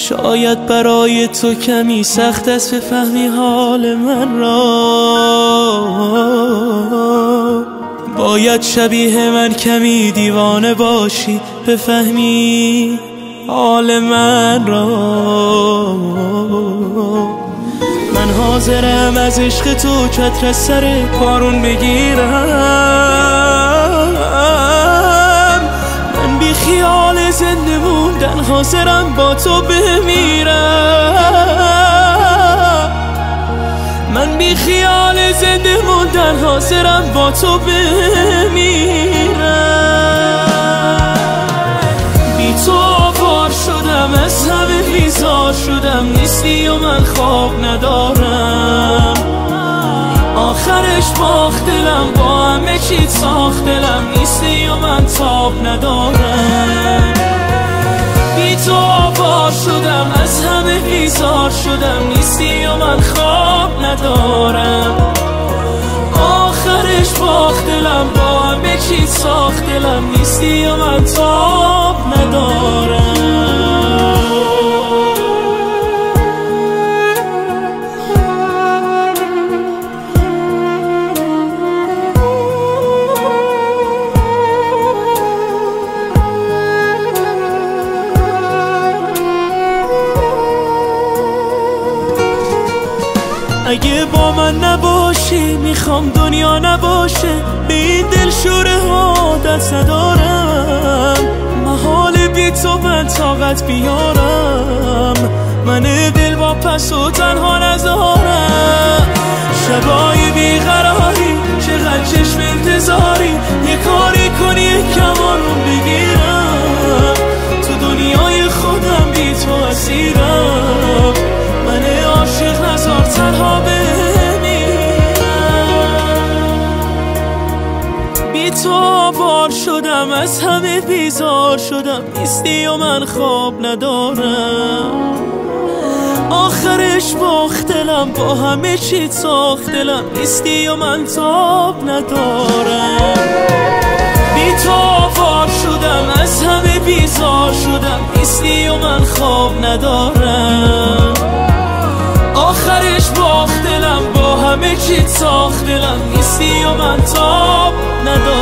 شاید برای تو کمی سخت است بفهمی حال من را، باید شبیه من کمی دیوانه باشی بفهمی حال من را. من حاضرم از عشق تو چتر از سر کارون بگیرم، من بی خیال زنده موندن حاضرم با تو بمیرم، من بی خیال زنده موندن حاضرم با تو بمیرم. بی تو آوار شدم از همه بیزار شدم، نیستی و من خواب ندارم، آخرش باخت دلم با همه چیت ساخت دلم، نیستی و من تاب ندارم. بی تو آوار شدم از همه بیزار شدم، نیستی و من خواب ندارم، آخرش باخت دلم با همه چیت ساخت دلم، نیستی و من تاب ندارم. اگه با من نباشی میخوام دنیا نباشه، به این دلشوره عادت ندارم، محال بی تو من طاقت بیارم، من دل با پس و تنها نذارم. شبای بیقراری چقدر چشم انتظاری، یه کاری کنی یک کمارون بگیرم، تو دنیای خودم بی تو اسیرم، من عاشق نزار تنها بمیرم. بی تو آوار شدم از همه بیزار شدم، نیستی و من خواب ندارم، آخرش باخت دلم با همه چیت ساخت دلم، نیستی و من تاب ندارم. بی تو آوار شدم از همه بیزار شدم، نیستی و من خواب ندارم، آخرش باخت دلم با همه چیت ساخت دلم، نیستی و من تاب ندارم.